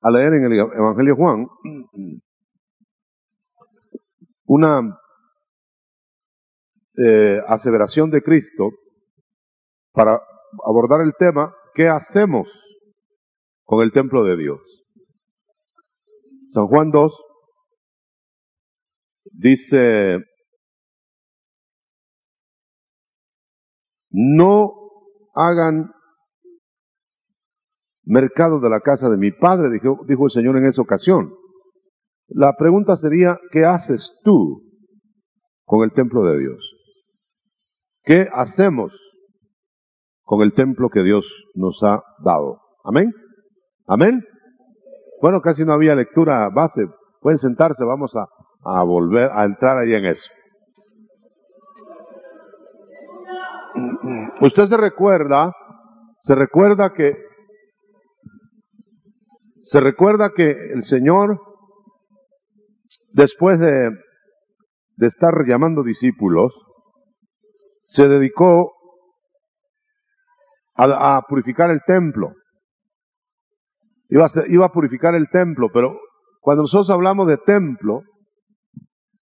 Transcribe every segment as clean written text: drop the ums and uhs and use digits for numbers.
a leer en el Evangelio de Juan una aseveración de Cristo para abordar el tema, ¿qué hacemos con el templo de Dios? San Juan 2 dice, no hagan mercado de la casa de mi Padre, dijo el Señor en esa ocasión. La pregunta sería, ¿qué haces tú con el templo de Dios? ¿Qué hacemos con el templo que Dios nos ha dado? ¿Amén? ¿Amén? Bueno, casi no había lectura base. Pueden sentarse, vamos a volver a entrar ahí en eso. Usted se recuerda que el Señor, después de estar llamando discípulos, se dedicó a purificar el templo. Iba a purificar el templo, pero cuando nosotros hablamos de templo,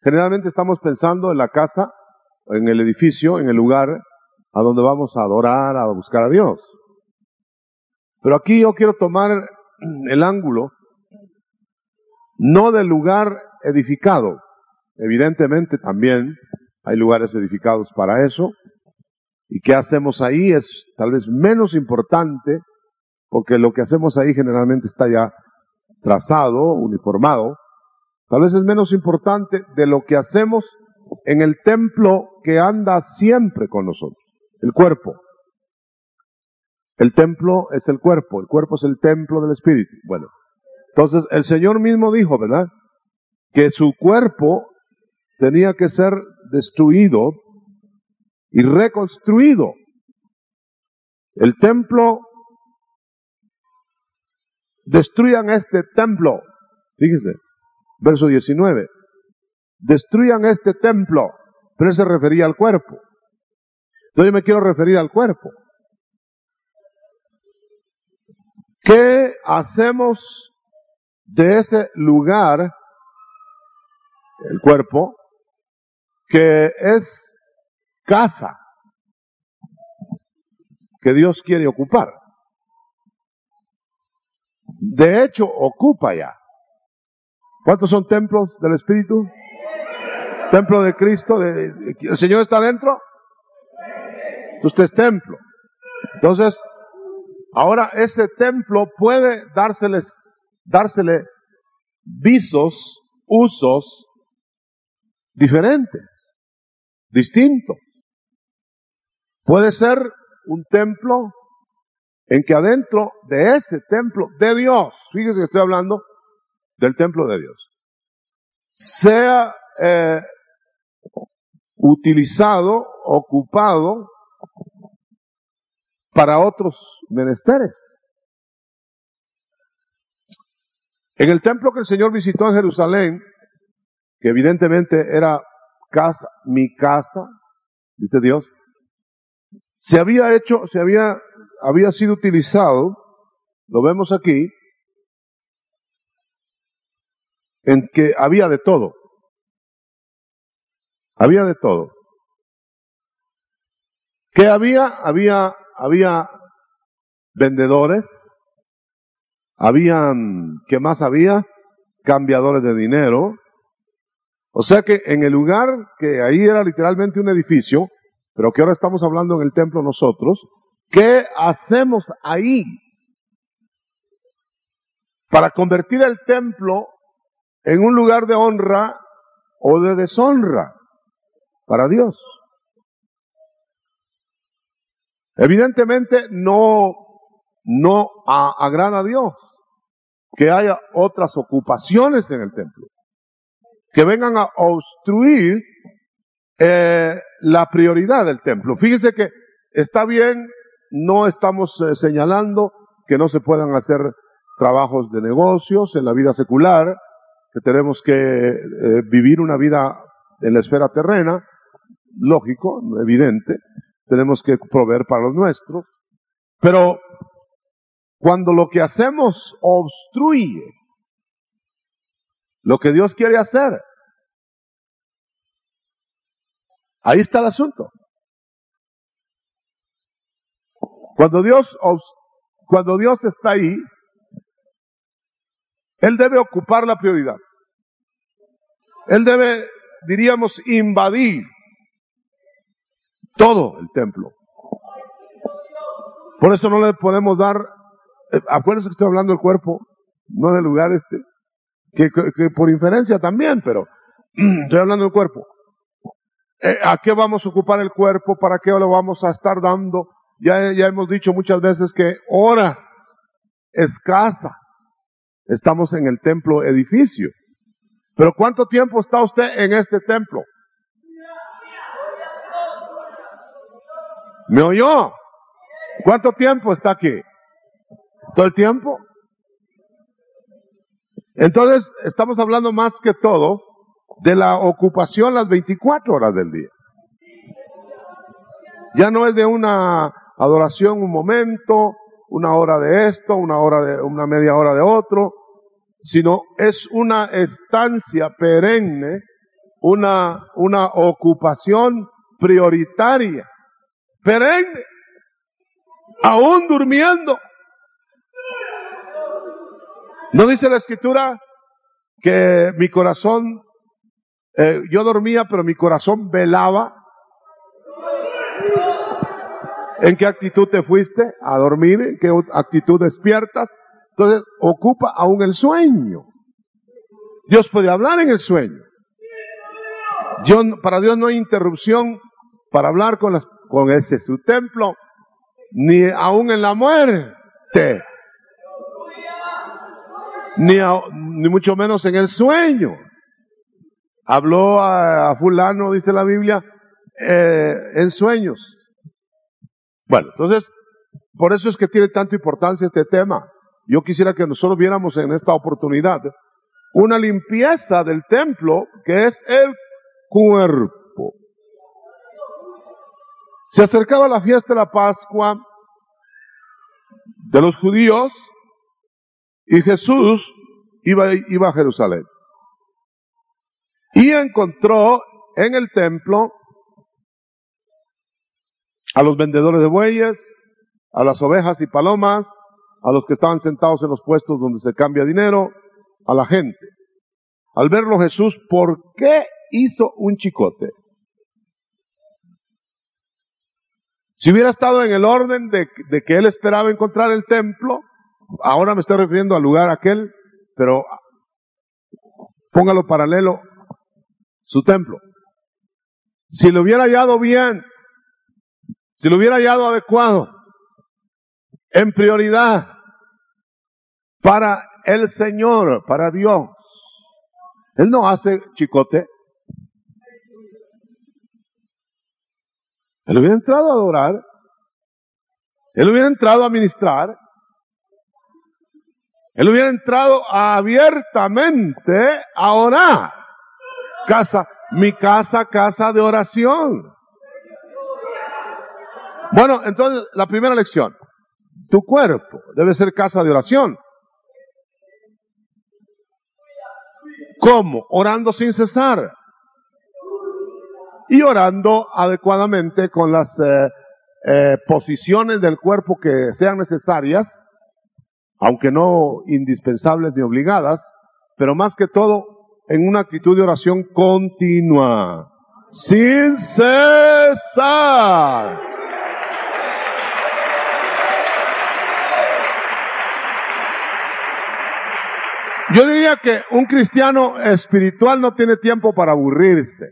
generalmente estamos pensando en la casa, en el edificio, en el lugar a donde vamos a adorar, a buscar a Dios. Pero aquí yo quiero tomar el ángulo no del lugar edificado. Evidentemente también hay lugares edificados para eso, y qué hacemos ahí es tal vez menos importante, porque lo que hacemos ahí generalmente está ya trazado, uniformado. Tal vez es menos importante de lo que hacemos en el templo que anda siempre con nosotros, el cuerpo. El templo es el cuerpo es el templo del Espíritu. Bueno, entonces el Señor mismo dijo, ¿verdad?, que su cuerpo tenía que ser destruido y reconstruido. El templo, destruyan este templo. Fíjese, verso 19. Destruyan este templo. Pero él se refería al cuerpo. Entonces yo me quiero referir al cuerpo. ¿Qué hacemos de ese lugar, el cuerpo, que es casa, que Dios quiere ocupar? De hecho, ocupa ya. ¿Cuántos son templos del Espíritu? Templo de Cristo. ¿El Señor está dentro? Usted es templo. Entonces, ahora ese templo puede dársele visos, usos diferentes, distintos. Puede ser un templo en que adentro de ese templo de Dios, fíjese que estoy hablando del templo de Dios, sea utilizado, ocupado para otros menesteres. En el templo que el Señor visitó en Jerusalén, que evidentemente era casa, mi casa, dice Dios, había sido utilizado, lo vemos aquí, en que había de todo. Había de todo. ¿Qué había? Había vendedores, ¿qué más había? Cambiadores de dinero. O sea que en el lugar, que ahí era literalmente un edificio, pero que ahora estamos hablando en el templo nosotros, ¿qué hacemos ahí para convertir el templo en un lugar de honra o de deshonra para Dios? Evidentemente no agrada a Dios que haya otras ocupaciones en el templo, que vengan a obstruir la prioridad del templo. Fíjese que está bien, no estamos señalando que no se puedan hacer trabajos de negocios en la vida secular, que tenemos que vivir una vida en la esfera terrena, lógico, evidente, tenemos que proveer para los nuestros, pero Cuando lo que hacemos obstruye lo que Dios quiere hacer, ahí está el asunto. Cuando Dios está ahí, Él debe ocupar la prioridad. Él debe, diríamos, invadir todo el templo. Por eso no le podemos dar, acuérdense que estoy hablando del cuerpo, no del lugar que por inferencia también, pero estoy hablando del cuerpo. ¿A qué vamos a ocupar el cuerpo? ¿Para qué lo vamos a estar dando? Ya hemos dicho muchas veces que horas escasas estamos en el templo edificio. Pero ¿cuánto tiempo está usted en este templo? ¿Me oyó? ¿Cuánto tiempo está aquí? ¿Todo el tiempo? Entonces, estamos hablando más que todo de la ocupación las 24 horas del día. Ya no es de una adoración un momento, una hora de esto, una media hora de otro, sino es una estancia perenne, una ocupación prioritaria, perenne, aún durmiendo. ¿No dice la Escritura que mi corazón, yo dormía, pero mi corazón velaba? ¿En qué actitud te fuiste a dormir? ¿En qué actitud despiertas? Entonces, ocupa aún el sueño. Dios puede hablar en el sueño. Para Dios no hay interrupción para hablar con ese su templo, ni aún en la muerte, ni mucho menos en el sueño. Habló a fulano, dice la Biblia, en sueños. Bueno, entonces, por eso es que tiene tanta importancia este tema. Yo quisiera que nosotros viéramos en esta oportunidad una limpieza del templo que es el cuerpo. Se acercaba la fiesta de la Pascua de los judíos y Jesús iba a Jerusalén. Y encontró en el templo a los vendedores de bueyes, a las ovejas y palomas, a los que estaban sentados en los puestos donde se cambia dinero, a la gente. Al verlo Jesús, ¿por qué hizo un chicote? Si hubiera estado en el orden de que él esperaba encontrar el templo, ahora me estoy refiriendo al lugar aquel, pero póngalo paralelo, su templo. Si lo hubiera hallado bien, si lo hubiera hallado adecuado, en prioridad, para el Señor, para Dios, Él no hace chicote. Él hubiera entrado a adorar, Él hubiera entrado a ministrar, Él hubiera entrado abiertamente a orar. Mi casa de oración. Bueno, entonces, la primera lección. Tu cuerpo debe ser casa de oración. ¿Cómo? Orando sin cesar. Y orando adecuadamente con las posiciones del cuerpo que sean necesarias, aunque no indispensables ni obligadas, pero más que todo en una actitud de oración continua, sin cesar. Yo diría que un cristiano espiritual no tiene tiempo para aburrirse.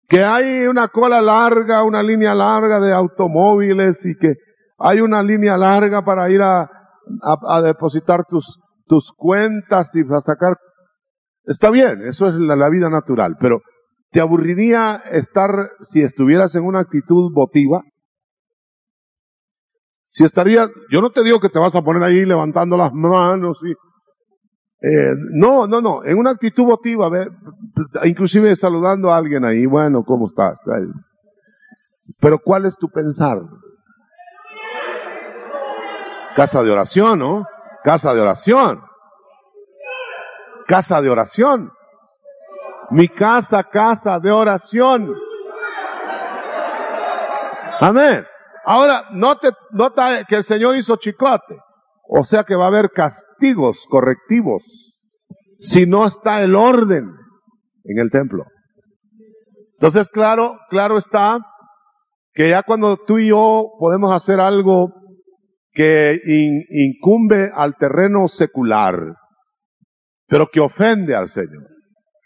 Que hay una cola larga, una línea larga de automóviles y que hay una línea larga para ir a depositar tus cuentas y a sacar. Está bien, eso es la vida natural, pero ¿te aburriría estar si estuvieras en una actitud votiva? Yo no te digo que te vas a poner ahí levantando las manos y no, en una actitud votiva, inclusive saludando a alguien ahí, bueno, ¿cómo estás? Pero ¿cuál es tu pensar? Casa de oración, ¿no? Casa de oración. Casa de oración. Mi casa, casa de oración. Amén. Ahora, nota que el Señor hizo chicote. O sea que va a haber castigos correctivos si no está el orden en el templo. Entonces, claro está que ya cuando tú y yo podemos hacer algo que incumbe al terreno secular, pero que ofende al Señor,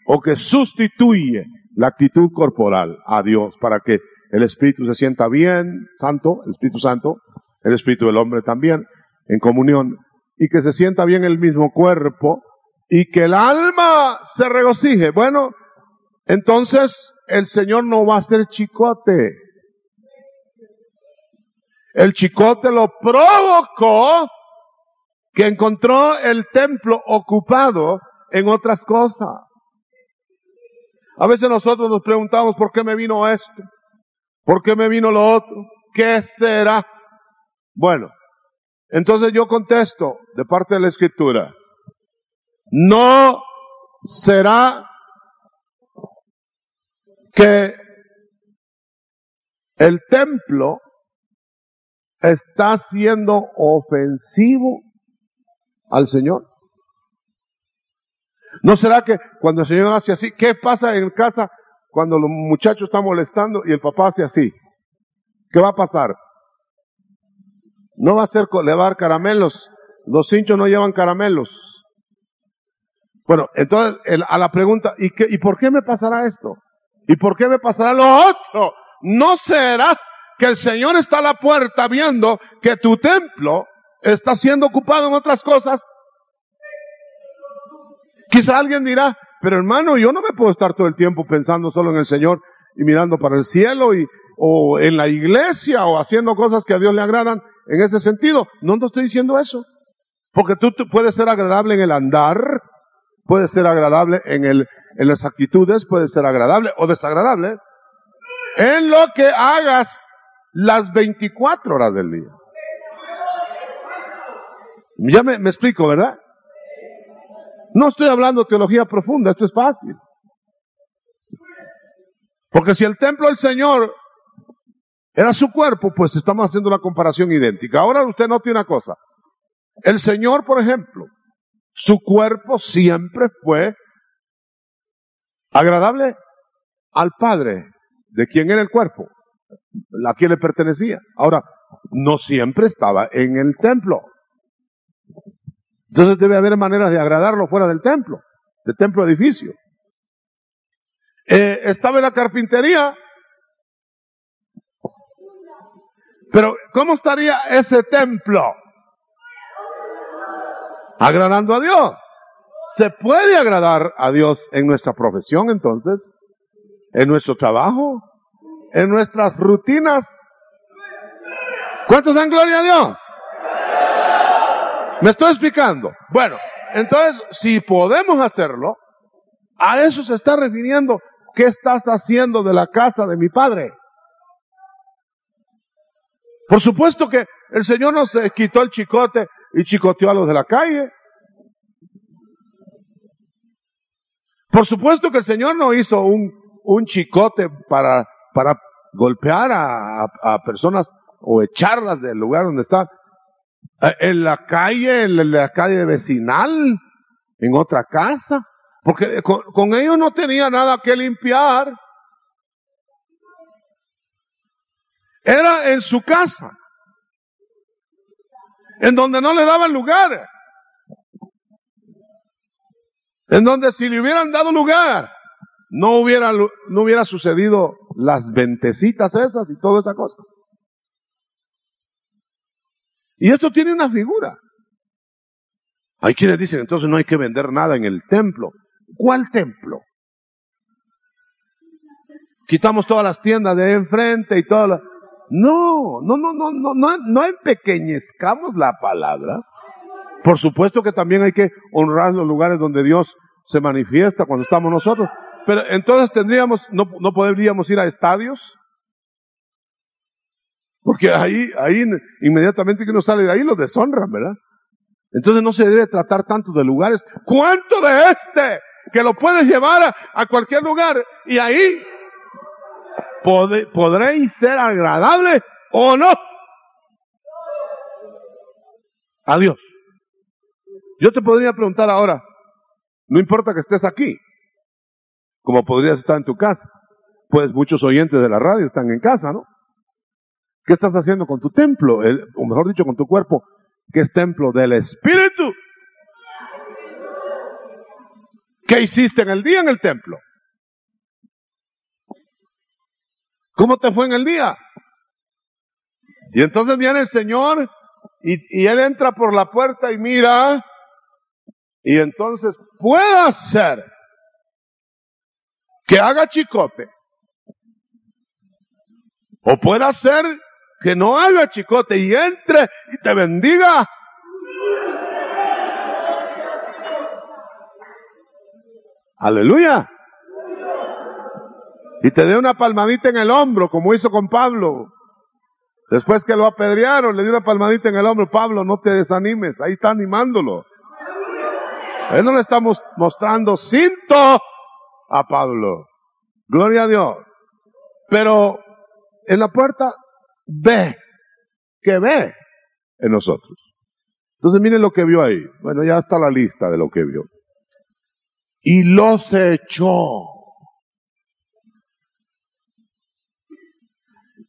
o que sustituye la actitud corporal a Dios para que el Espíritu se sienta bien, santo, el Espíritu Santo, el Espíritu del hombre también, en comunión, y que se sienta bien el mismo cuerpo, y que el alma se regocije. Bueno, entonces el Señor no va a hacer chicote. El chicote lo provocó que encontró el templo ocupado en otras cosas. A veces nosotros nos preguntamos, ¿por qué me vino esto? ¿Por qué me vino lo otro? ¿Qué será? Bueno, entonces yo contesto de parte de la Escritura, no será que el templo está siendo ofensivo al Señor. ¿No será que cuando el Señor hace así, qué pasa en casa cuando los muchachos están molestando y el papá hace así? ¿Qué va a pasar? No va a ser llevar caramelos. Los hinchos no llevan caramelos. Bueno, entonces a la pregunta, ¿y por qué me pasará esto? ¿Y por qué me pasará lo otro? ¿No será que el Señor está a la puerta viendo que tu templo está siendo ocupado en otras cosas? Quizá alguien dirá, pero hermano, yo no me puedo estar todo el tiempo pensando solo en el Señor y mirando para el cielo o en la iglesia o haciendo cosas que a Dios le agradan en ese sentido. No te estoy diciendo eso. Porque tú puedes ser agradable en el andar, puedes ser agradable en las actitudes, puedes ser agradable o desagradable en lo que hagas las 24 horas del día. Ya me explico, ¿verdad? No estoy hablando teología profunda, esto es fácil. Porque si el templo del Señor era su cuerpo, pues estamos haciendo una comparación idéntica. Ahora usted note una cosa. El Señor, por ejemplo, su cuerpo siempre fue agradable al Padre, de quien era el cuerpo, a quien le pertenecía. Ahora, no siempre estaba en el templo. Entonces debe haber maneras de agradarlo fuera del templo edificio. Estaba en la carpintería, pero ¿cómo estaría ese templo? Agradando a Dios. ¿Se puede agradar a Dios en nuestra profesión entonces? ¿En nuestro trabajo? ¿En nuestras rutinas? ¿Cuántos dan gloria a Dios? ¿Me estoy explicando? Bueno, entonces, si podemos hacerlo, a eso se está refiriendo. ¿Qué estás haciendo de la casa de mi Padre? Por supuesto que el Señor no se quitó el chicote y chicoteó a los de la calle. Por supuesto que el Señor no hizo un chicote para golpear a personas o echarlas del lugar donde están. En la calle vecinal, en otra casa, porque con ellos no tenía nada que limpiar. Era en su casa, en donde no le daban lugar, en donde si le hubieran dado lugar, no hubiera sucedido las ventecitas esas y toda esa cosa. Y esto tiene una figura. Hay quienes dicen, entonces no hay que vender nada en el templo. ¿Cuál templo? Quitamos todas las tiendas de enfrente y todas las... No empequeñezcamos la palabra. Por supuesto que también hay que honrar los lugares donde Dios se manifiesta cuando estamos nosotros. Pero entonces no podríamos ir a estadios. Porque ahí inmediatamente que uno sale de ahí lo deshonran, ¿verdad? Entonces no se debe tratar tanto de lugares. ¿Cuánto de este? Que lo puedes llevar a cualquier lugar y ahí podréis ser agradable o no a Dios. Yo te podría preguntar ahora, no importa que estés aquí, como podrías estar en tu casa, pues muchos oyentes de la radio están en casa, ¿no? ¿Qué estás haciendo con tu templo? O mejor dicho, con tu cuerpo, que es templo del Espíritu. ¿Qué hiciste en el día en el templo? ¿Cómo te fue en el día? Y entonces viene el Señor y Él entra por la puerta y mira, y entonces puede ser que haga chicote, o puede ser que no haga chicote y entre y te bendiga. Aleluya. Y te dé una palmadita en el hombro, como hizo con Pablo. Después que lo apedrearon, le dio una palmadita en el hombro. Pablo, no te desanimes, ahí está animándolo. Él no le está mostrando cinto a Pablo. Gloria a Dios. Pero en la puerta ve en nosotros. Entonces miren lo que vio ahí. Bueno, ya está la lista de lo que vio. Y los echó.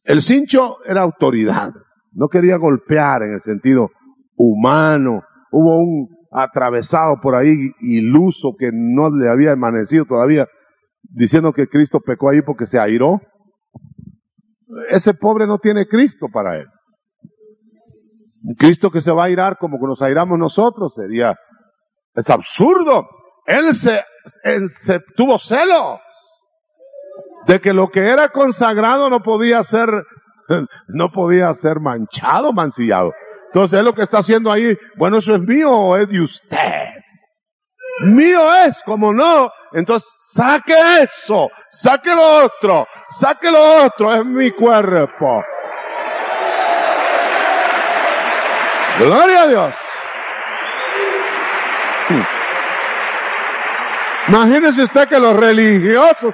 El cincho era autoridad. No quería golpear en el sentido humano. Hubo un atravesado por ahí iluso que no le había amanecido todavía, diciendo que Cristo pecó ahí porque se airó. Ese pobre no tiene Cristo para él. Un Cristo que se va a airar como que nos airamos nosotros es absurdo. Él se tuvo celo de que lo que era consagrado no podía ser manchado, mancillado. Entonces él lo que está haciendo ahí, bueno, eso es mío o es de usted. Mío es, como no. Entonces saque eso, saque lo otro, es mi cuerpo. Gloria a Dios. Imagínese usted que los religiosos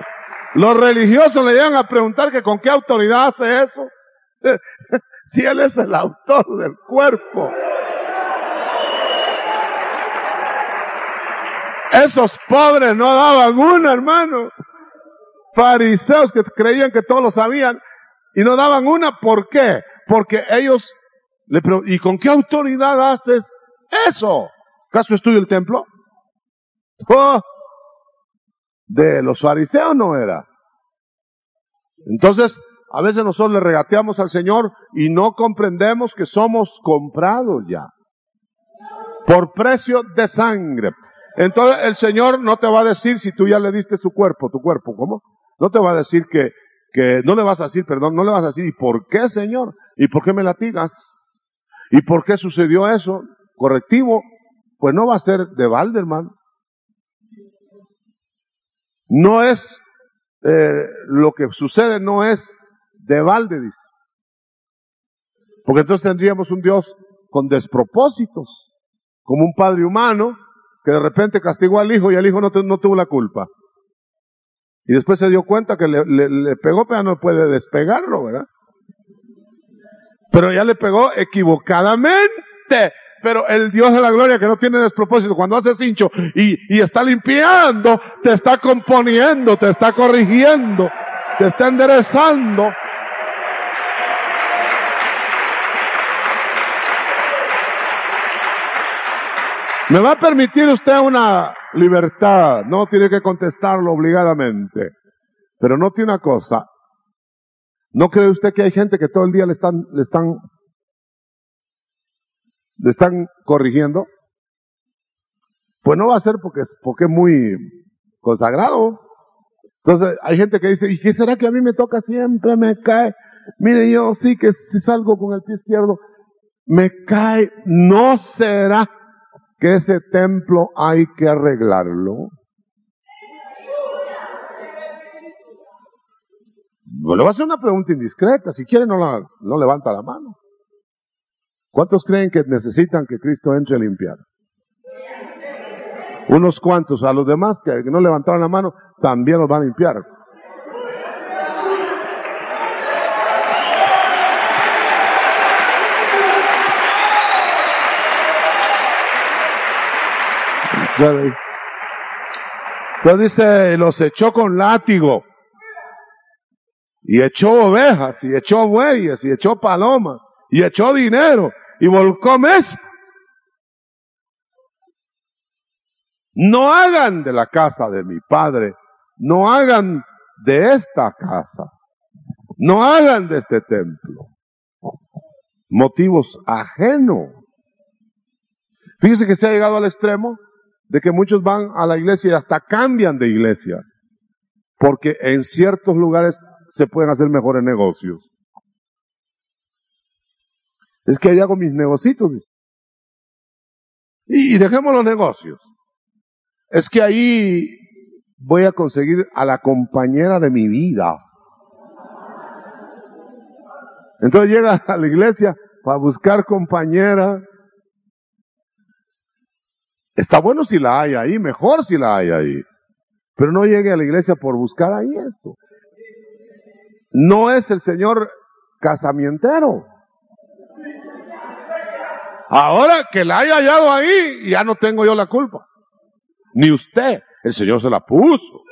le llegan a preguntar que con qué autoridad hace eso. Si Él es el autor del cuerpo. Esos pobres no daban una, hermano. Fariseos que creían que todos lo sabían y no daban una. ¿Por qué? Porque ellos le preguntan, ¿y con qué autoridad haces eso? ¿Acaso es tuyo el templo? Oh, de los fariseos no era. Entonces, a veces nosotros le regateamos al Señor y no comprendemos que somos comprados ya. Por precio de sangre. Entonces el Señor no te va a decir si tú ya le diste tu cuerpo, ¿cómo? No te va a decir no le vas a decir, ¿y por qué, Señor? ¿Y por qué me latigas? ¿Y por qué sucedió eso? Correctivo, pues no va a ser de balde, hermano. No es, lo que sucede no es de balde, dice. Porque entonces tendríamos un Dios con despropósitos, como un padre humano que de repente castigó al hijo y el hijo no tuvo la culpa. Y después se dio cuenta que le pegó, pero no puede despegarlo, ¿verdad? Pero ya le pegó equivocadamente. Pero el Dios de la gloria que no tiene despropósito, cuando hace cincho y está limpiando, te está componiendo, te está corrigiendo, te está enderezando. ¿Me va a permitir usted una libertad? No tiene que contestarlo obligadamente. Pero note una cosa. ¿No cree usted que hay gente que todo el día le están corrigiendo? Pues no va a ser porque es muy consagrado. Entonces hay gente que dice, ¿y qué será que a mí me toca siempre? Me cae. Mire, yo sí que si salgo con el pie izquierdo, me cae. ¿No será que ese templo hay que arreglarlo? Le voy a hacer una pregunta indiscreta. Si quiere, no levanta la mano. ¿Cuántos creen que necesitan que Cristo entre a limpiar? Unos cuantos. A los demás que no levantaron la mano, también los van a limpiar. Entonces dice, los echó con látigo, y echó ovejas, y echó bueyes, y echó palomas, y echó dinero, y volcó mesas. No hagan de la casa de mi padre, no hagan de esta casa, no hagan de este templo motivos ajenos. Fíjense que se ha llegado al extremo de que muchos van a la iglesia y hasta cambian de iglesia, porque en ciertos lugares se pueden hacer mejores negocios. Es que ahí hago mis negocios. Y dejemos los negocios. Es que ahí voy a conseguir a la compañera de mi vida. Entonces llega a la iglesia para buscar compañera. Está bueno si la hay ahí, mejor si la hay ahí. Pero no llegue a la iglesia por buscar ahí esto. No es el Señor casamientero. Ahora que la haya hallado ahí, ya no tengo yo la culpa. Ni usted, el Señor se la puso.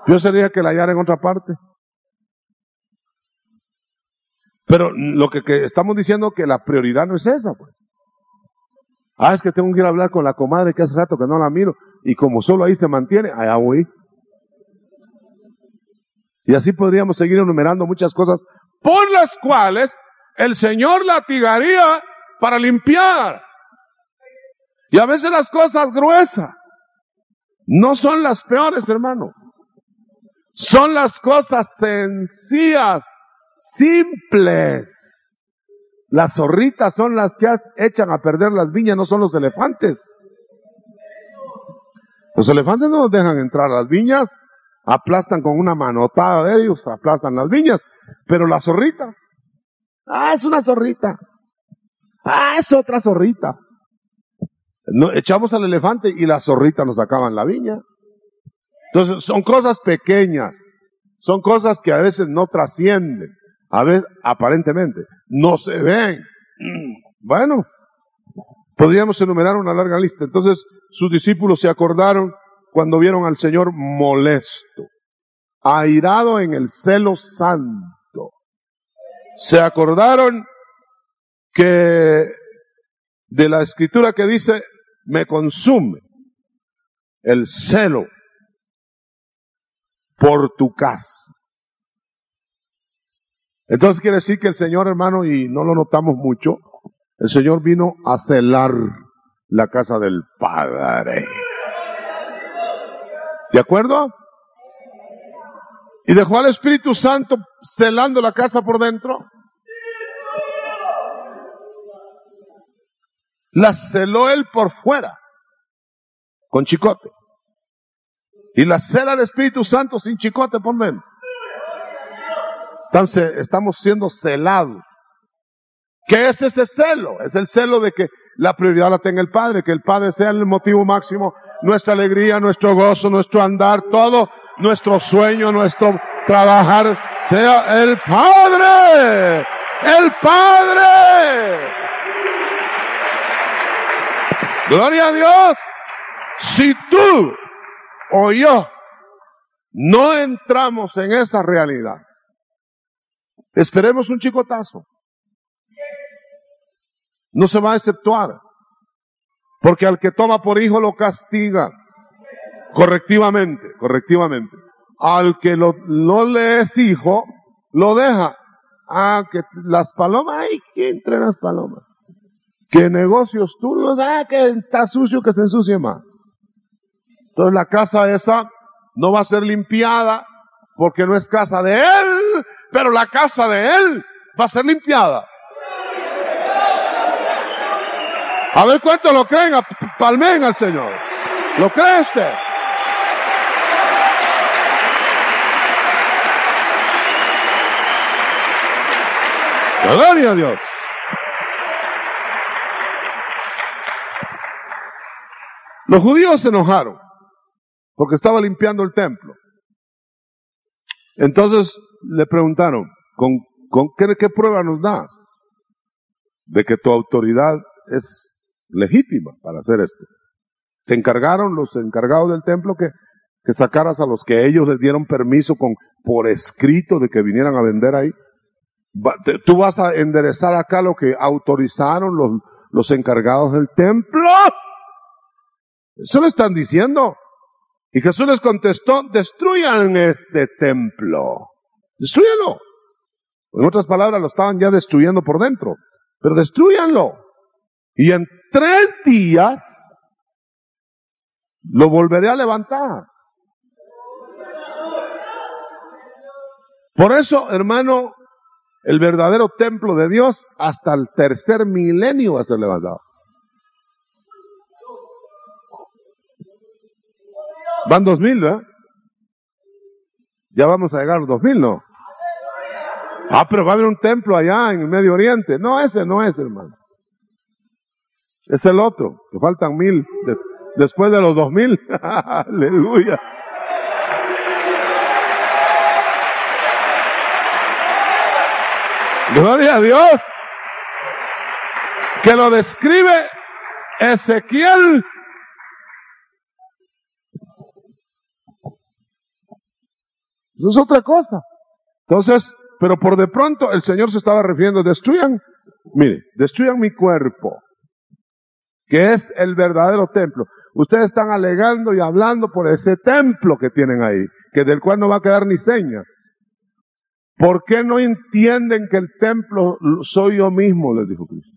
Yo sería que la hallara en otra parte. Pero lo que estamos diciendo que la prioridad no es esa, pues. Es que tengo que ir a hablar con la comadre que hace rato que no la miro, y como solo ahí se mantiene, allá voy. Y así podríamos seguir enumerando muchas cosas por las cuales el Señor latigaría para limpiar. Y a veces las cosas gruesas no son las peores, hermano. Son las cosas sencillas, simples. Las zorritas son las que echan a perder las viñas, no son los elefantes. Los elefantes no nos dejan entrar a las viñas, aplastan con una manotada de ellos, aplastan las viñas, pero las zorritas, es una zorrita, es otra zorrita. Echamos al elefante y las zorritas nos acaban la viña. Entonces son cosas pequeñas, son cosas que a veces no trascienden. A veces, aparentemente, no se ven. Bueno, podríamos enumerar una larga lista. Entonces, sus discípulos se acordaron cuando vieron al Señor molesto, airado en el celo santo. Se acordaron que de la escritura que dice, me consume el celo por tu casa. Entonces quiere decir que el Señor, hermano, y no lo notamos mucho, el Señor vino a celar la casa del Padre. ¿De acuerdo? Y dejó al Espíritu Santo celando la casa por dentro. La celó él por fuera, con chicote. Y la cela el Espíritu Santo sin chicote por dentro. Entonces estamos siendo celados. ¿Qué es ese celo? Es el celo de que la prioridad la tenga el Padre, que el Padre sea el motivo máximo, nuestra alegría, nuestro gozo, nuestro andar, todo nuestro sueño, nuestro trabajar, sea el Padre. ¡El Padre! Gloria a Dios. Si tú o yo no entramos en esa realidad, esperemos un chicotazo. No se va a exceptuar. Porque al que toma por hijo lo castiga. Correctivamente. Al que no le es hijo, lo deja. Que las palomas, que entren las palomas. Que negocios turbios, que está sucio, que se ensucie más. Entonces la casa esa no va a ser limpiada porque no es casa de él, pero la casa de él va a ser limpiada. A ver cuántos lo creen, palmen al Señor. ¿Lo cree usted? Gloria a Dios. Los judíos se enojaron porque estaba limpiando el templo. Entonces le preguntaron, ¿con qué prueba nos das de que tu autoridad es legítima para hacer esto? Te encargaron los encargados del templo que sacaras a los que ellos les dieron permiso por escrito de que vinieran a vender ahí. Tú vas a enderezar acá lo que autorizaron los encargados del templo. Eso le están diciendo. Y Jesús les contestó, destruyan este templo. Destrúyanlo. En otras palabras, lo estaban ya destruyendo por dentro. Pero destruyanlo. Y en 3 días lo volveré a levantar. Por eso, hermano, el verdadero templo de Dios hasta el 3er milenio va a ser levantado. Van 2000, ¿verdad? Ya vamos a llegar a los 2000, ¿no? Pero va a haber un templo allá en el Medio Oriente. No, ese no es, hermano. Es el otro, que faltan 1000 después de los 2000. Aleluya. Gloria a Dios. Que lo describe Ezequiel. Eso es otra cosa. Entonces, pero por de pronto el Señor se estaba refiriendo, destruyan mi cuerpo, que es el verdadero templo. Ustedes están alegando y hablando por ese templo que tienen ahí, que del cual no va a quedar ni señas. ¿Por qué no entienden que el templo soy yo mismo? Les dijo Cristo.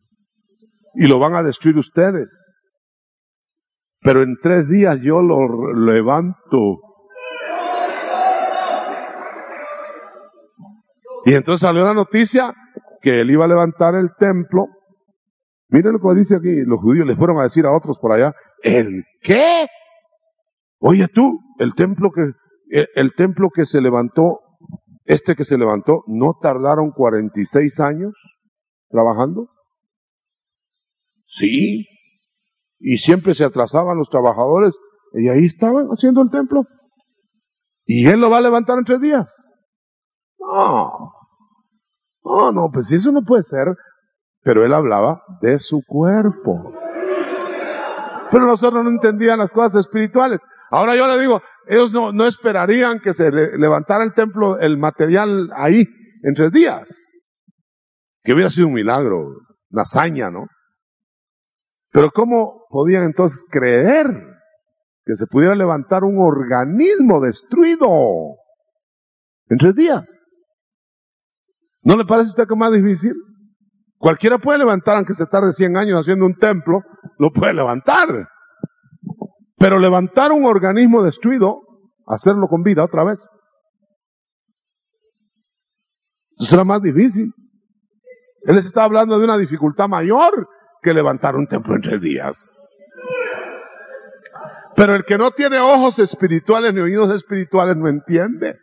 Y lo van a destruir ustedes. Pero en 3 días yo lo levanto. Y entonces salió la noticia que él iba a levantar el templo. Miren lo que dice aquí, los judíos les fueron a decir a otros por allá, ¿el qué? Oye tú, el templo que se levantó, que se levantó, ¿no tardaron 46 años trabajando? Sí, y siempre se atrasaban los trabajadores, y ahí estaban haciendo el templo. ¿Y él lo va a levantar en 3 días? No, pues eso no puede ser. Pero él hablaba de su cuerpo. Pero nosotros no entendían las cosas espirituales. Ahora yo le digo, ellos no esperarían que se levantara el templo, el material ahí, en 3 días. Que hubiera sido un milagro, una hazaña, ¿no? Pero ¿cómo podían entonces creer que se pudiera levantar un organismo destruido en 3 días? ¿No le parece a usted que es más difícil? Cualquiera puede levantar, aunque se tarde 100 años haciendo un templo, lo puede levantar. Pero levantar un organismo destruido, hacerlo con vida otra vez, eso será más difícil. Él les está hablando de una dificultad mayor que levantar un templo en 3 días. Pero el que no tiene ojos espirituales ni oídos espirituales no entiende.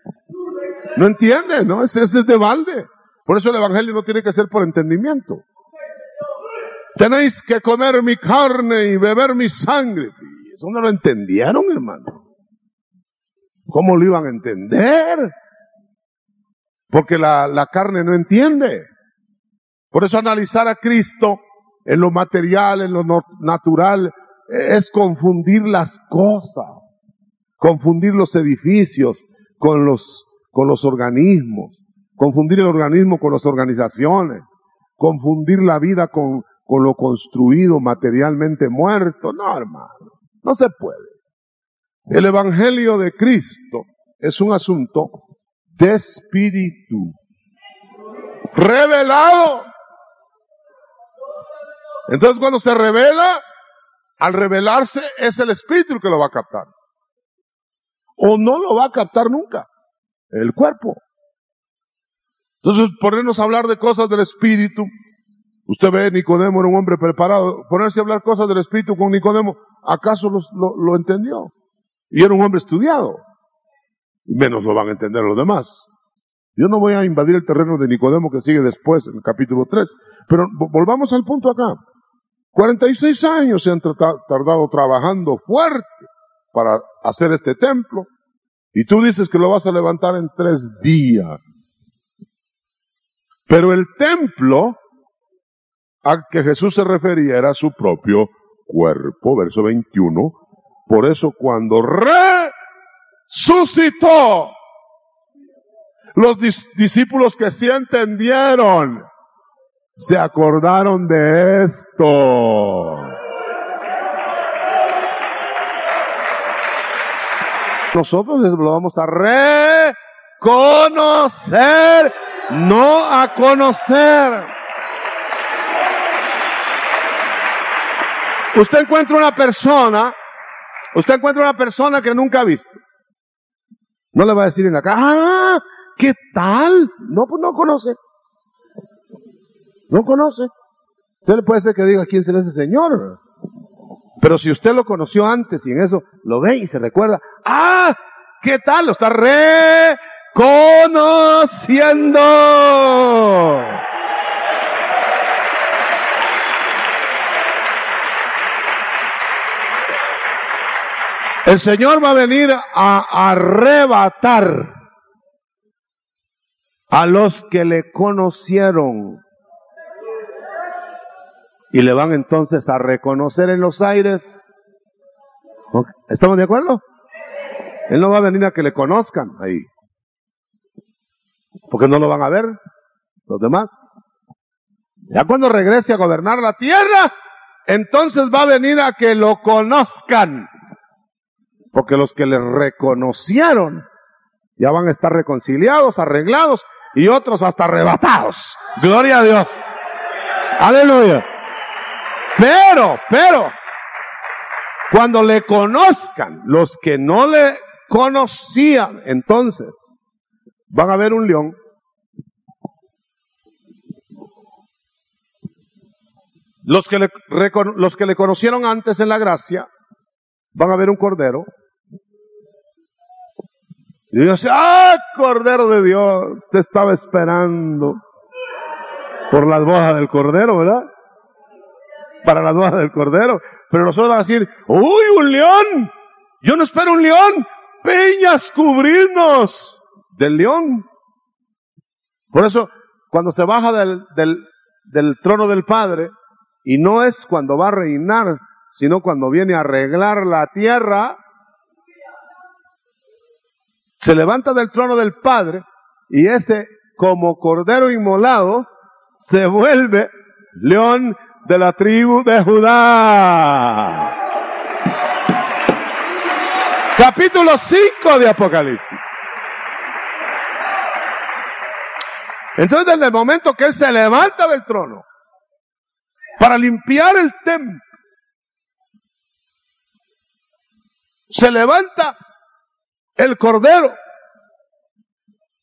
No entiende, ¿no? Es de balde. Por eso el evangelio no tiene que ser por entendimiento. Tenéis que comer mi carne y beber mi sangre. Y eso no lo entendieron, hermano. ¿Cómo lo iban a entender? Porque la carne no entiende. Por eso analizar a Cristo en lo material, en lo natural, es confundir las cosas. Confundir los edificios con los organismos. Confundir el organismo con las organizaciones, confundir la vida con lo construido materialmente muerto. No, hermano, no se puede. El evangelio de Cristo es un asunto de espíritu revelado. Entonces cuando se revela, al revelarse es el espíritu el que lo va a captar. O no lo va a captar nunca, el cuerpo. Entonces, ponernos a hablar de cosas del Espíritu. Usted ve, Nicodemo era un hombre preparado. Ponerse a hablar cosas del Espíritu con Nicodemo, ¿acaso lo entendió? Y era un hombre estudiado. Y menos lo van a entender los demás. Yo no voy a invadir el terreno de Nicodemo que sigue después, en el capítulo 3. Pero volvamos al punto acá. 46 años se han tardado trabajando fuerte para hacer este templo. Y tú dices que lo vas a levantar en 3 días. Pero el templo al que Jesús se refería era su propio cuerpo, verso 21. Por eso cuando resucitó, los discípulos que sí entendieron, se acordaron de esto. Nosotros les lo vamos a reconocer, no a conocer. Usted encuentra una persona que nunca ha visto. No le va a decir en la cara, ¿qué tal? No, pues no conoce. No conoce. Usted le puede ser que diga quién será ese señor. Pero si usted lo conoció antes y en eso lo ve y se recuerda, ¿qué tal? Lo está reconociendo. El Señor va a venir a arrebatar a los que le conocieron. Y le van entonces a reconocer en los aires. ¿Estamos de acuerdo? Él no va a venir a que le conozcan ahí. Porque no lo van a ver los demás. Ya cuando regrese a gobernar la tierra, entonces va a venir a que lo conozcan. Porque los que le reconocieron ya van a estar reconciliados, arreglados y otros hasta arrebatados. Gloria a Dios. Aleluya. Pero, cuando le conozcan, los que no le conocían, entonces van a ver un león. Los que le conocieron antes en la gracia, van a ver un cordero. Y dice, Cordero de Dios, te estaba esperando por las bodas del cordero, ¿verdad? Para las bodas del cordero. Pero nosotros vamos a decir, ¡uy, un león! Yo no espero un león. Peñas, cubrirnos del león. Por eso, cuando se baja del trono del Padre, y no es cuando va a reinar, sino cuando viene a arreglar la tierra, se levanta del trono del Padre, y ese, como cordero inmolado, se vuelve león de la tribu de Judá. Capítulo 5 de Apocalipsis. Entonces, desde el momento que él se levanta del trono para limpiar el templo, se levanta el cordero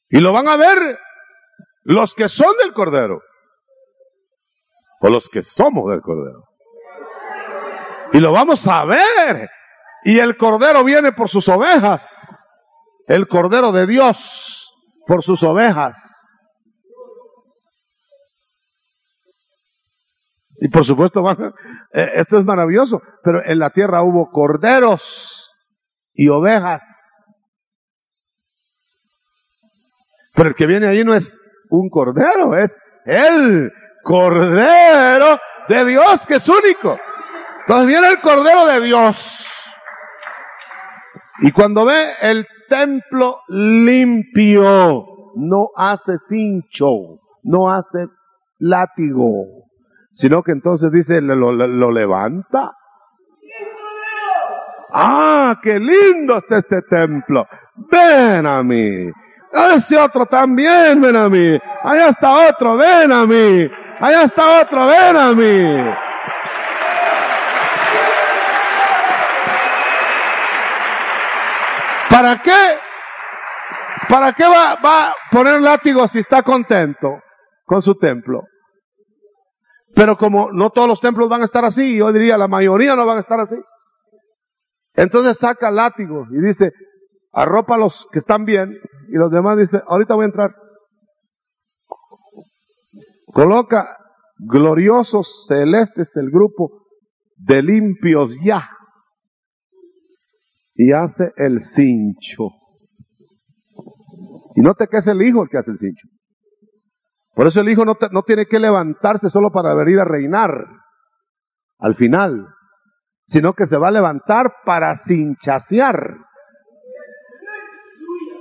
y lo van a ver los que son del cordero o los que somos del cordero, y lo vamos a ver. Y el cordero viene por sus ovejas, el cordero de Dios por sus ovejas. Y por supuesto, esto es maravilloso, pero en la tierra hubo corderos y ovejas. Pero el que viene ahí no es un cordero, es el Cordero de Dios, que es único. Entonces viene el Cordero de Dios. Y cuando ve el templo limpio, no hace cincho, no hace látigo, sino que entonces dice, lo levanta. ¡Qué lindo está este templo! ¡Ven a mí! Ese otro también, ven a mí. Allá está otro, ven a mí. Allá está otro, ven a mí. ¿Para qué? ¿Para qué va a poner látigo si está contento con su templo? Pero como no todos los templos van a estar así, yo diría la mayoría no van a estar así. Entonces saca látigo y dice, arropa a los que están bien, y los demás dicen, ahorita voy a entrar. Coloca gloriosos celestes el grupo de limpios ya. Y hace el cincho. Y note que es el Hijo el que hace el cincho. Por eso el Hijo no tiene que levantarse solo para venir a reinar al final, sino que se va a levantar para cinchasear,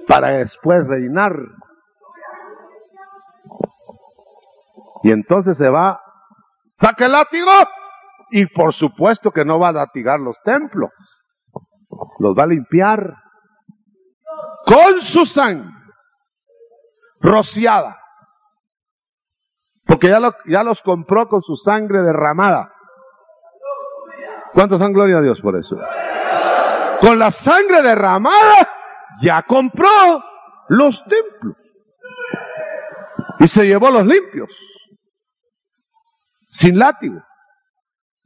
para después reinar. Y entonces se va, saca el látigo, y por supuesto que no va a latigar los templos, los va a limpiar con su sangre rociada, porque ya los compró con su sangre derramada. ¿Cuántos dan gloria a Dios por eso? Con la sangre derramada ya compró los templos y se llevó los limpios sin látigo,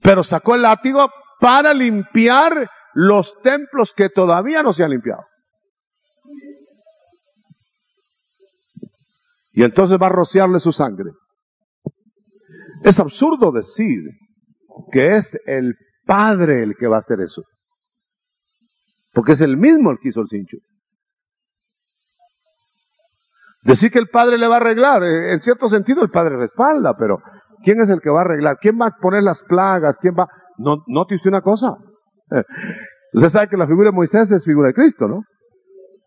pero sacó el látigo para limpiar los templos que todavía no se han limpiado. Y entonces va a rociarle su sangre. Es absurdo decir que es el Padre el que va a hacer eso, porque es el mismo el que hizo el cincho. Decir que el Padre le va a arreglar, en cierto sentido el Padre respalda, pero ¿quién es el que va a arreglar? ¿Quién va a poner las plagas? ¿Quién va? No, note usted una cosa. Usted sabe que la figura de Moisés es figura de Cristo, ¿no?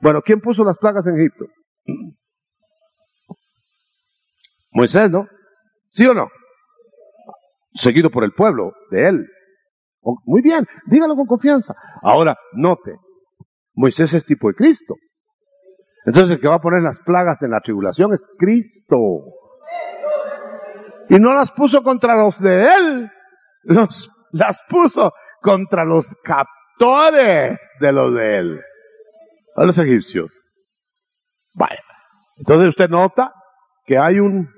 Bueno, ¿quién puso las plagas en Egipto? Moisés, ¿no? ¿Sí o no? Seguido por el pueblo de él. Muy bien, dígalo con confianza. Ahora, note, Moisés es tipo de Cristo. Entonces el que va a poner las plagas en la tribulación es Cristo. Y no las puso contra los de él, las puso contra los captores de los de él, a los egipcios. Vaya. Entonces usted nota que hay un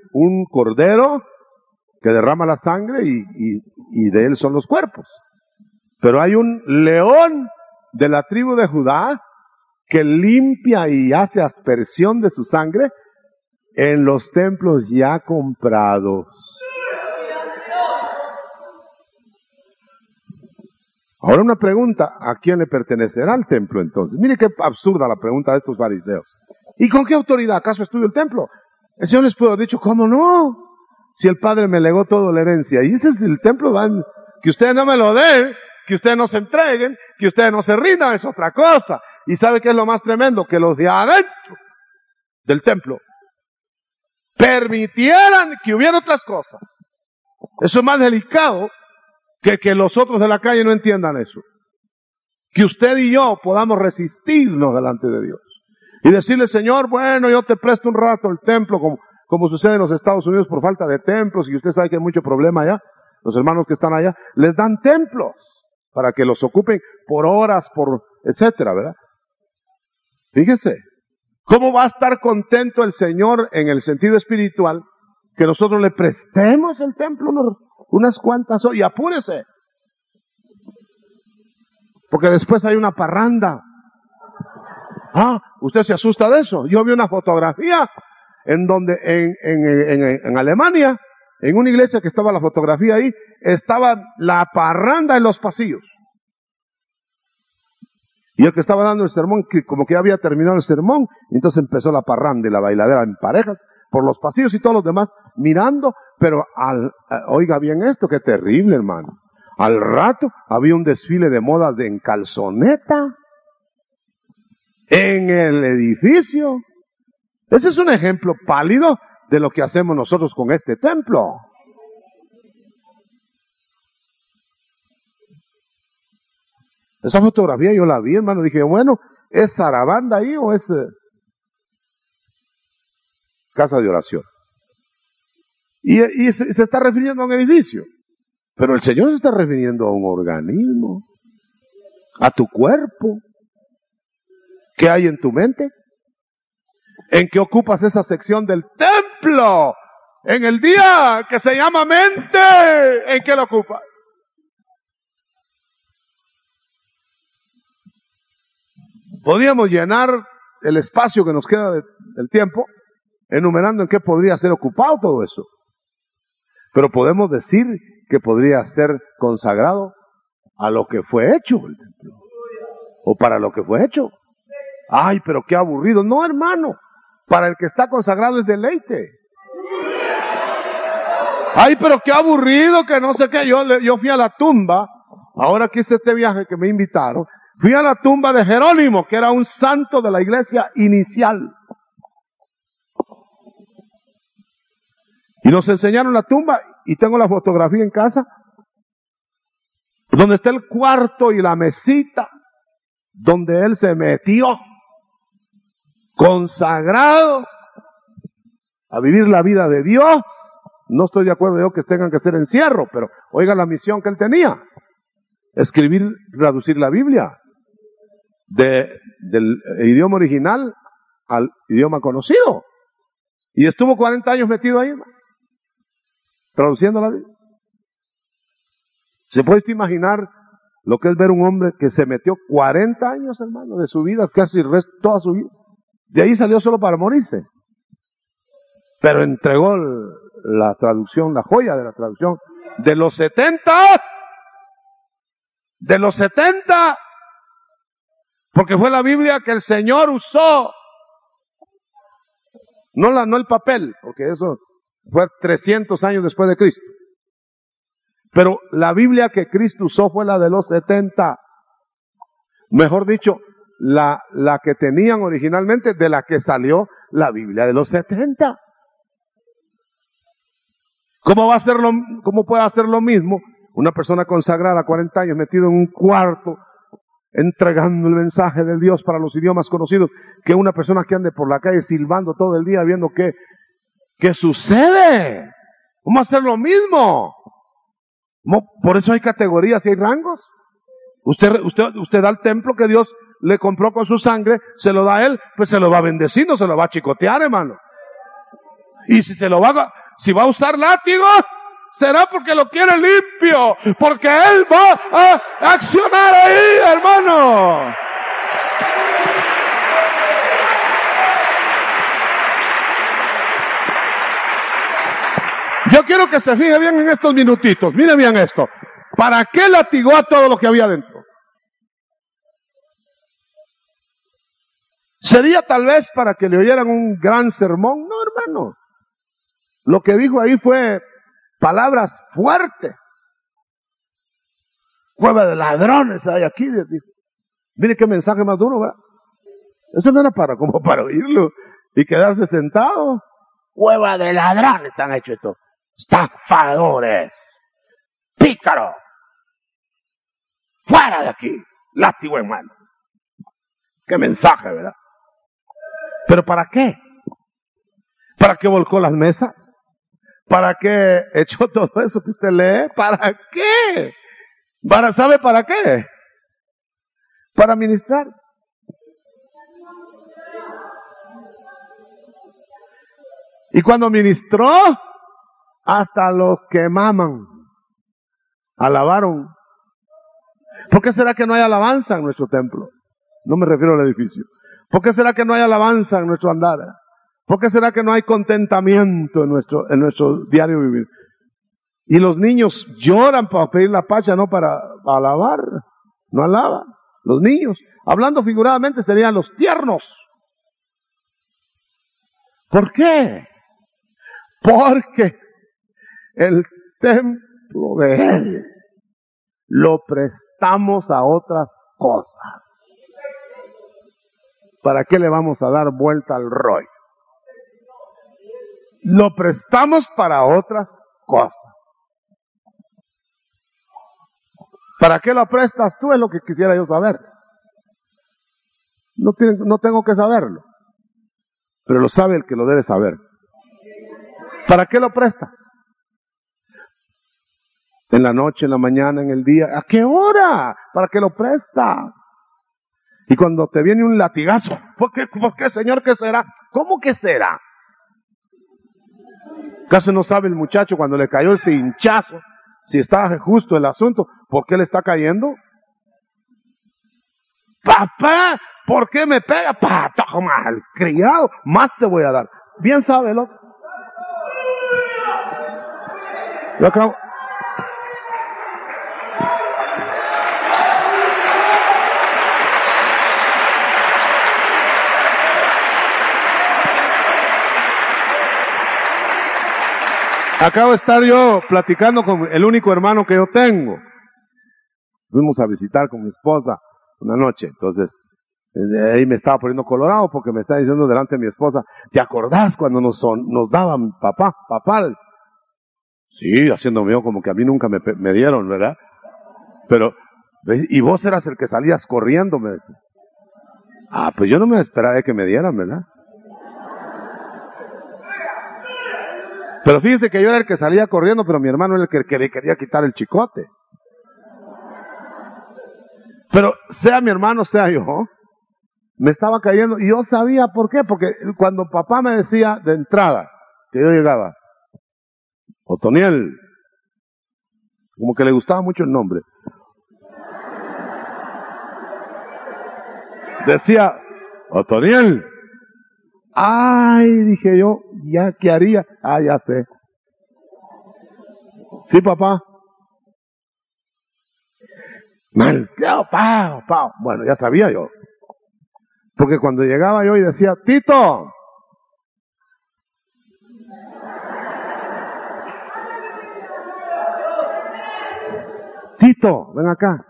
cordero que derrama la sangre y de él son los cuerpos. Pero hay un león de la tribu de Judá que limpia y hace aspersión de su sangre en los templos ya comprados. Ahora una pregunta, ¿a quién le pertenecerá el templo entonces? Mire qué absurda la pregunta de estos fariseos. ¿Y con qué autoridad acaso estudio el templo? El Señor les pudo haber dicho, ¿cómo no? Si el Padre me legó toda la herencia. Y ese es el templo, que ustedes no me lo den, que ustedes no se entreguen, que ustedes no se rindan, es otra cosa. ¿Y sabe qué es lo más tremendo? Que los de adentro del templo permitieran que hubiera otras cosas. Eso es más delicado que los otros de la calle no entiendan eso. Que usted y yo podamos resistirnos delante de Dios y decirle, Señor, bueno, yo te presto un rato el templo, como sucede en los Estados Unidos por falta de templos, y usted sabe que hay mucho problema allá. Los hermanos que están allá les dan templos para que los ocupen por horas, etcétera, ¿verdad? Fíjese, ¿cómo va a estar contento el Señor en el sentido espiritual que nosotros le prestemos el templo unas cuantas horas? Y apúrese, porque después hay una parranda. Usted se asusta de eso. Yo vi una fotografía en donde en Alemania, en una iglesia que estaba la fotografía ahí, estaba la parranda en los pasillos. Y el que estaba dando el sermón, que como que ya había terminado el sermón, entonces empezó la parranda y la bailadera en parejas por los pasillos y todos los demás mirando, pero oiga bien esto, qué terrible, hermano. Al rato había un desfile de modas en calzoneta en el edificio. Ese es un ejemplo pálido de lo que hacemos nosotros con este templo. Esa fotografía yo la vi, hermano, dije, bueno, ¿es zarabanda ahí o es casa de oración? Y se está refiriendo a un edificio, pero el Señor se está refiriendo a un organismo, a tu cuerpo. ¿Qué hay en tu mente? ¿En qué ocupas esa sección del templo? En el día que se llama mente, ¿en qué lo ocupas? Podríamos llenar el espacio que nos queda del tiempo enumerando en qué podría ser ocupado todo eso. Pero podemos decir que podría ser consagrado a lo que fue hecho el templo. O para lo que fue hecho. Ay, pero qué aburrido. No, hermano. Para el que está consagrado es deleite. Ay, pero qué aburrido, que no sé qué. Yo fui a la tumba. Ahora que hice este viaje que me invitaron. Fui a la tumba de Jerónimo, que era un santo de la iglesia inicial. Y nos enseñaron la tumba, y tengo la fotografía en casa, donde está el cuarto y la mesita, donde él se metió, consagrado, a vivir la vida de Dios. No estoy de acuerdo yo que tengan que ser encierro, pero oiga la misión que él tenía. Escribir, traducir la Biblia del idioma original al idioma conocido. Y estuvo 40 años metido ahí, traduciendo la Biblia. ¿Se puede usted imaginar lo que es ver un hombre que se metió 40 años, hermano, de su vida, casi toda su vida? De ahí salió solo para morirse. Pero entregó la traducción, la joya de la traducción, de los 70, porque fue la Biblia que el Señor usó. No el papel, porque eso fue 300 años después de Cristo. Pero la Biblia que Cristo usó fue la de los 70. Mejor dicho, la que tenían originalmente, de la que salió la Biblia de los 70. ¿Cómo puede hacer lo mismo una persona consagrada 40 años metido en un cuarto entregando el mensaje de Dios para los idiomas conocidos, que una persona que ande por la calle silbando todo el día viendo qué sucede? ¿Cómo hacer lo mismo? Por eso hay categorías y hay rangos. Usted da al templo que Dios le compró con su sangre, se lo da a él, pues se lo va a bendecir, no se lo va a chicotear, hermano. Y si va a usar látigo, será porque lo quiere limpio, porque él va a accionar ahí, hermano. Yo quiero que se fije bien en estos minutitos. Mire bien esto. ¿Para qué latigó a todo lo que había dentro? ¿Sería tal vez para que le oyeran un gran sermón? No, hermano. Lo que dijo ahí fue palabras fuertes. Cueva de ladrones hay aquí. Mire qué mensaje más duro, ¿verdad? Eso no era como para oírlo y quedarse sentado. Cueva de ladrones están hechos estos. Estafadores. Pícaros. Fuera de aquí. Látigo en mano. Qué mensaje, ¿verdad? ¿Pero para qué? ¿Para qué volcó las mesas? ¿Para qué echó todo eso que usted lee? ¿Para qué? ¿Sabe para qué? Para ministrar. Y cuando ministró, hasta los que maman alabaron. ¿Por qué será que no hay alabanza en nuestro templo? No me refiero al edificio. ¿Por qué será que no hay alabanza en nuestro andar? ¿Por qué será que no hay contentamiento en nuestro diario vivir? Y los niños lloran para pedir la pacha, no para alabar. No alaban. Los niños, hablando figuradamente, serían los tiernos. ¿Por qué? Porque el templo de Él lo prestamos a otras cosas. ¿Para qué le vamos a dar vuelta al rollo? Lo prestamos para otras cosas. ¿Para qué lo prestas tú? Es lo que quisiera yo saber. No tengo que saberlo. Pero lo sabe el que lo debe saber. ¿Para qué lo prestas? En la noche, en la mañana, en el día. ¿A qué hora? ¿Para qué lo prestas? Y cuando te viene un latigazo, ¿por qué, Señor, qué será? ¿Cómo que será? ¿Acaso no sabe el muchacho cuando le cayó ese hinchazo, si está justo el asunto, por qué le está cayendo? Papá, ¿por qué me pega? Patojo malcriado, más te voy a dar. Bien sabe el otro. Yo acabo... Acabo de estar yo platicando con el único hermano que yo tengo. Fuimos a visitar con mi esposa una noche, entonces ahí me estaba poniendo colorado porque me estaba diciendo delante de mi esposa, ¿te acordás cuando nos daban papá? Sí, haciéndome yo como que a mí nunca me dieron, ¿verdad? Pero, y vos eras el que salías corriendo, me decía. Pues yo no me esperaba de que me dieran, ¿verdad? Pero fíjese que yo era el que salía corriendo, pero mi hermano era el que le quería quitar el chicote. Pero sea mi hermano, sea yo, me estaba cayendo, y yo sabía por qué, porque cuando papá me decía de entrada, que yo llegaba, Otoniel, como que le gustaba mucho el nombre, decía, Otoniel, dije yo, ¿ya qué haría? Ya sé. Sí, papá. Mal, pao. Bueno, ya sabía yo. Porque cuando llegaba yo y decía, Tito, ven acá.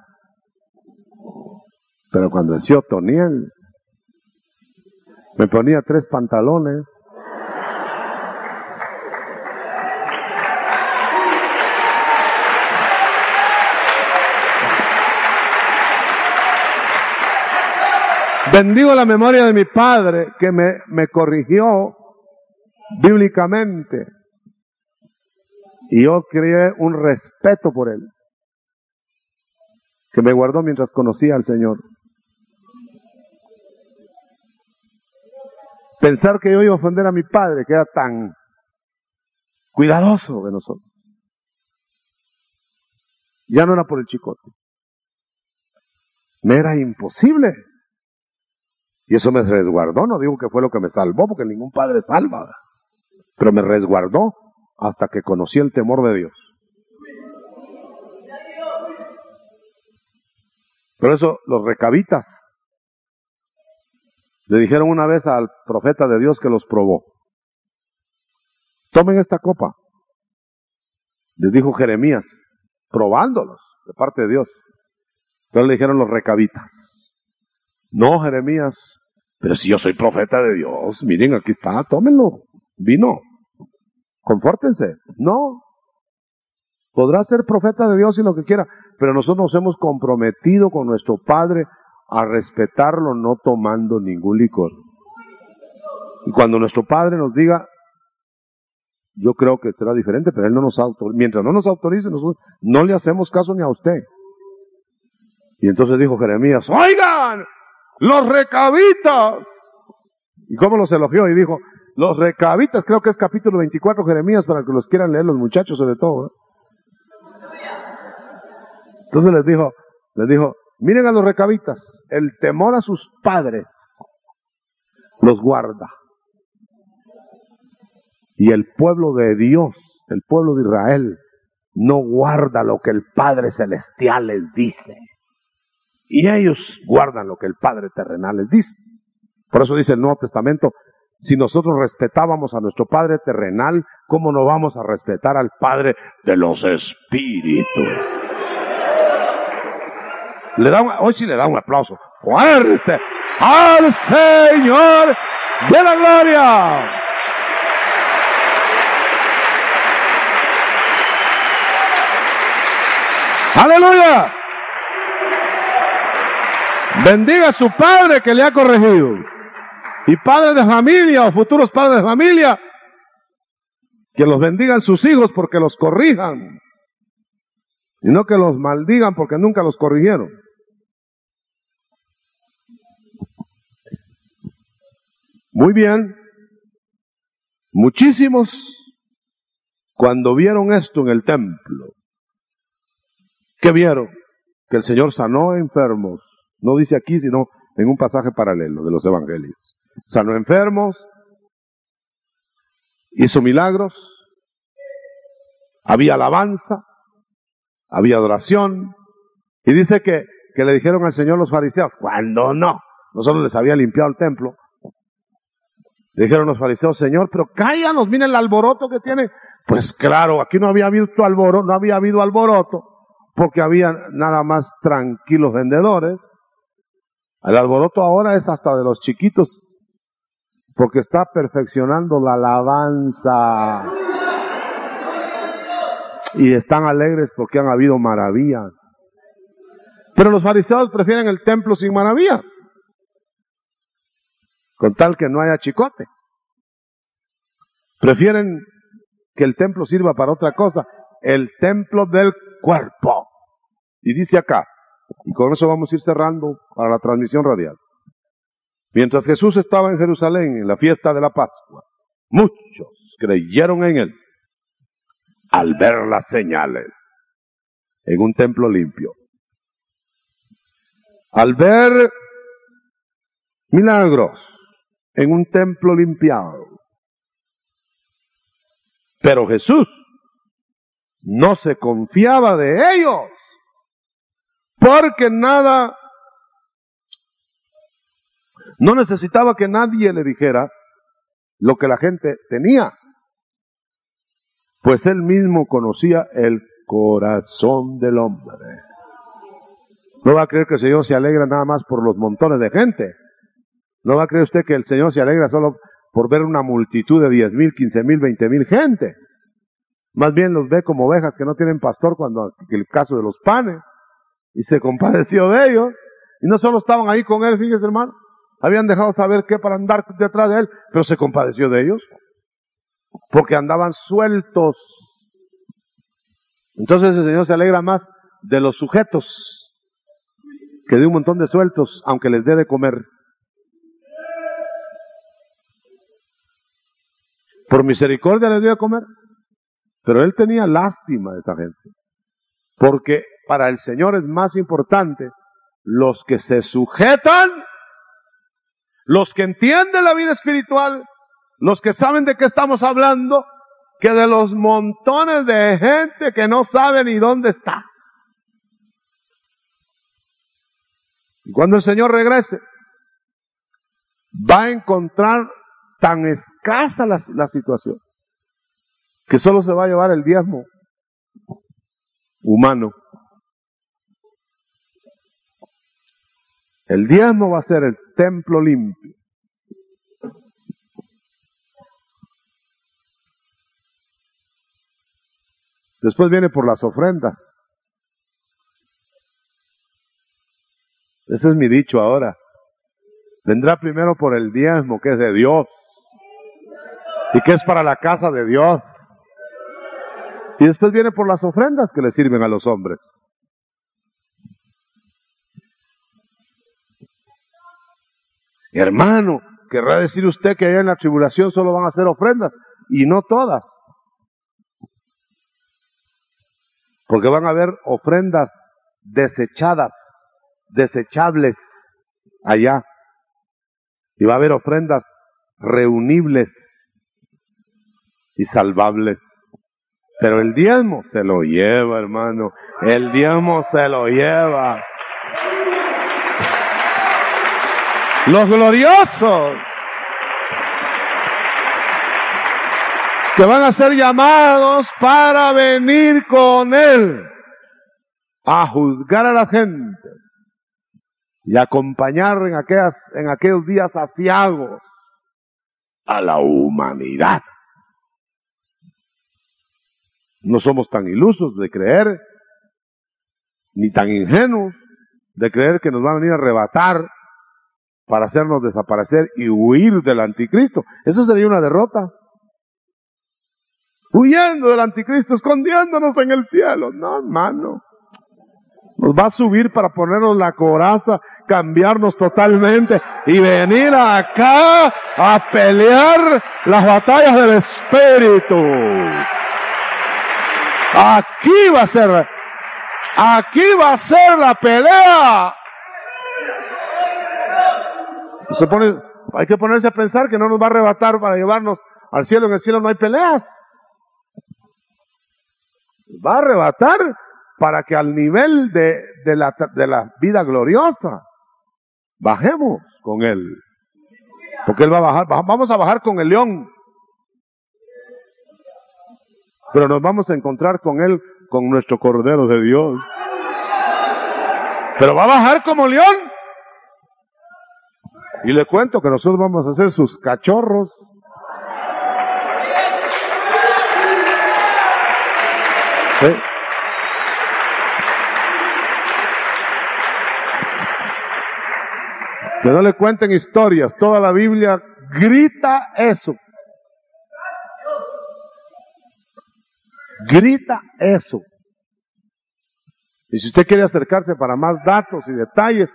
Pero cuando decía Otoniel, me ponía 3 pantalones. Bendigo la memoria de mi padre que me corrigió bíblicamente. Y yo creé un respeto por él, que me guardó mientras conocía al Señor. Pensar que yo iba a ofender a mi padre, que era tan cuidadoso de nosotros. Ya no era por el chicote. Me era imposible. Y eso me resguardó, no digo que fue lo que me salvó, porque ningún padre salva. Pero me resguardó hasta que conocí el temor de Dios. Por eso los recabitas le dijeron una vez al profeta de Dios que los probó. Tomen esta copa. Les dijo Jeremías, probándolos de parte de Dios. Entonces le dijeron los recabitas, no, Jeremías, pero si yo soy profeta de Dios, miren, aquí está, tómenlo, vino, confórtense. No, podrá ser profeta de Dios y lo que quiera, pero nosotros nos hemos comprometido con nuestro Padre a respetarlo no tomando ningún licor. Y cuando nuestro Padre nos diga, yo creo que será diferente, pero Él no nos autoriza. Mientras no nos autorice, nosotros no le hacemos caso ni a usted. Y entonces dijo Jeremías, oigan, los recabitas. ¿Y cómo los elogió? Y dijo, los recabitas, creo que es capítulo 24 Jeremías, para que los quieran leer los muchachos sobre todo, ¿eh? Entonces les dijo, miren a los recabitas, el temor a sus padres los guarda. Y el pueblo de Dios, el pueblo de Israel, no guarda lo que el Padre Celestial les dice. Y ellos guardan lo que el Padre terrenal les dice. Por eso dice el Nuevo Testamento, si nosotros respetábamos a nuestro Padre terrenal, ¿cómo no vamos a respetar al Padre de los Espíritus? Hoy sí le da un aplauso fuerte al Señor de la gloria. ¡Aleluya! Bendiga a su padre que le ha corregido. Y padres de familia o futuros padres de familia, que los bendigan sus hijos porque los corrijan. Y no que los maldigan porque nunca los corrigieron. Muy bien. Muchísimos, cuando vieron esto en el templo, ¿qué vieron? Que el Señor sanó enfermos. No dice aquí, sino en un pasaje paralelo de los evangelios. Sanó enfermos, hizo milagros, Había alabanza, había adoración. Y dice que le dijeron al Señor los fariseos, cuando no, nosotros les había limpiado el templo. Le dijeron los fariseos, Señor, pero cállanos, miren el alboroto que tiene. Pues claro, aquí no había habido alboroto, porque había nada más tranquilos vendedores. El alboroto ahora es hasta de los chiquitos, porque está perfeccionando la alabanza. Y están alegres porque han habido maravillas. Pero los fariseos prefieren el templo sin maravillas, con tal que no haya chicote. Prefieren que el templo sirva para otra cosa, el templo del cuerpo. Y dice acá, y con eso vamos a ir cerrando para la transmisión radial. Mientras Jesús estaba en Jerusalén en la fiesta de la Pascua, muchos creyeron en él al ver las señales en un templo limpio. Al ver milagros en un templo limpiado. Pero Jesús no se confiaba de ellos, porque no necesitaba que nadie le dijera lo que la gente tenía, pues él mismo conocía el corazón del hombre. No va a creer que el Señor se alegra nada más por los montones de gente. No va a creer usted que el Señor se alegra solo por ver una multitud de 10,000, 15,000, 20,000 gente. Más bien los ve como ovejas que no tienen pastor, cuando el caso de los panes, y se compadeció de ellos. Y no solo estaban ahí con él, fíjese hermano, habían dejado saber qué para andar detrás de él, pero se compadeció de ellos, porque andaban sueltos. Entonces el Señor se alegra más de los sujetos que de un montón de sueltos, aunque les dé de comer. Por misericordia les dio de comer, pero él tenía lástima de esa gente, porque para el Señor es más importante los que se sujetan, los que entienden la vida espiritual, los que saben de qué estamos hablando, que de los montones de gente que no sabe ni dónde está. Y cuando el Señor regrese, va a encontrar tan escasa la situación, que solo se va a llevar el diezmo humano. El diezmo va a ser el templo limpio. Después viene por las ofrendas. Ese es mi dicho ahora. Vendrá primero por el diezmo, que es de Dios, y que es para la casa de Dios. Y después viene por las ofrendas que le sirven a los hombres. Hermano, querrá decir usted que allá en la tribulación solo van a hacer ofrendas, y no todas. Porque van a haber ofrendas desechadas, desechables allá. Y va a haber ofrendas reunibles y salvables. Pero el diezmo se lo lleva, hermano. El diezmo se lo lleva. Los gloriosos, que van a ser llamados para venir con él a juzgar a la gente y acompañar en aquellos días aciagos a la humanidad. No somos tan ilusos de creer, ni tan ingenuos de creer que nos va a venir a arrebatar para hacernos desaparecer y huir del anticristo. Eso sería una derrota. Huyendo del anticristo, escondiéndonos en el cielo. No, hermano. Nos va a subir para ponernos la coraza, cambiarnos totalmente y venir acá a pelear las batallas del Espíritu. Aquí va a ser la pelea. Hay que ponerse a pensar que no nos va a arrebatar para llevarnos al cielo. En el cielo no hay peleas. va a arrebatar para que al nivel de la vida gloriosa bajemos con Él. Porque Él va a bajar, vamos a bajar con el león. Pero nos vamos a encontrar con Él, con nuestro Cordero de Dios. Pero va a bajar como león. Y le cuento que nosotros vamos a ser sus cachorros. Sí. Que no le cuenten historias, toda la Biblia grita eso. Grita eso. Y si usted quiere acercarse para más datos y detalles,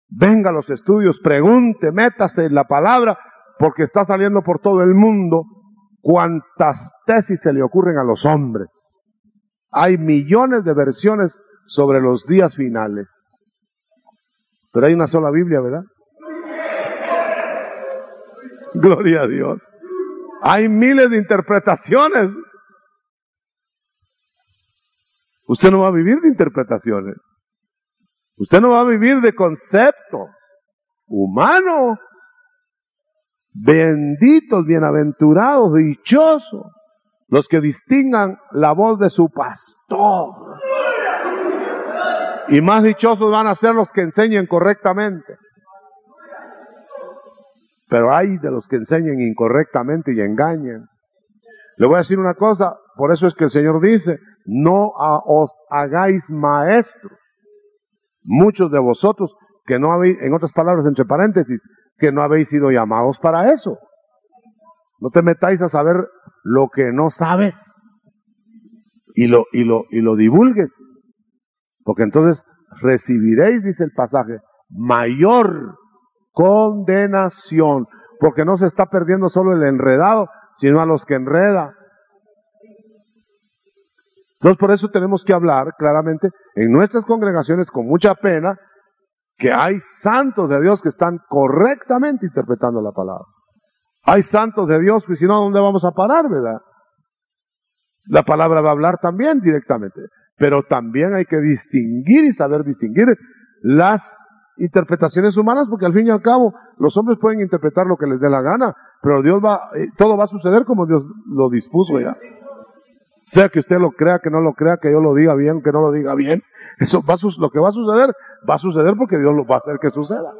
venga a los estudios, pregunte, métase en la palabra, porque está saliendo por todo el mundo cuantas tesis se le ocurren a los hombres. Hay millones de versiones sobre los días finales. Pero hay una sola Biblia, ¿verdad? Gloria a Dios. Hay miles de interpretaciones. Usted no va a vivir de interpretaciones. Usted no va a vivir de conceptos humanos. Benditos, bienaventurados, dichosos, los que distingan la voz de su pastor. Y más dichosos van a ser los que enseñen correctamente. Pero hay de los que enseñen incorrectamente y engañan. Le voy a decir una cosa, por eso es que el Señor dice, no os hagáis maestros. Muchos de vosotros que no habéis, en otras palabras, entre paréntesis, que no habéis sido llamados para eso. No te metáis a saber lo que no sabes y lo divulgues. Porque entonces recibiréis, dice el pasaje, mayor condenación, porque no se está perdiendo solo el enredado, sino a los que enreda. Entonces por eso tenemos que hablar claramente en nuestras congregaciones con mucha pena que hay santos de Dios que están correctamente interpretando la palabra. Hay santos de Dios, pues si no, ¿a dónde vamos a parar, verdad? La palabra va a hablar también directamente, pero también hay que distinguir y saber distinguir las interpretaciones humanas, porque al fin y al cabo los hombres pueden interpretar lo que les dé la gana, pero todo va a suceder como Dios lo dispuso ya. Sea que usted lo crea, que no lo crea, que yo lo diga bien, que no lo diga bien, eso lo que va a suceder porque Dios lo va a hacer que suceda.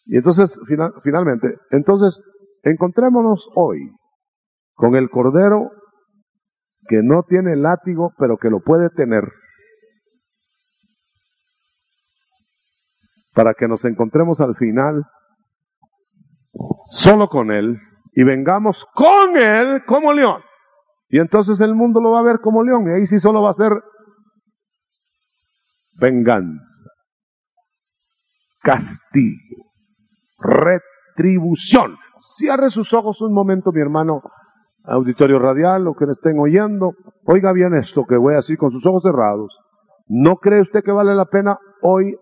Y entonces, finalmente, encontrémonos hoy con el Cordero que no tiene látigo, pero que lo puede tener, para que nos encontremos al final solo con Él y vengamos con Él como león. Y entonces el mundo lo va a ver como león y ahí sí solo va a ser venganza, castigo, retribución. Cierre sus ojos un momento, mi hermano, auditorio radial, o que me estén oyendo. Oiga bien esto que voy a decir con sus ojos cerrados. ¿No cree usted que vale la pena hoy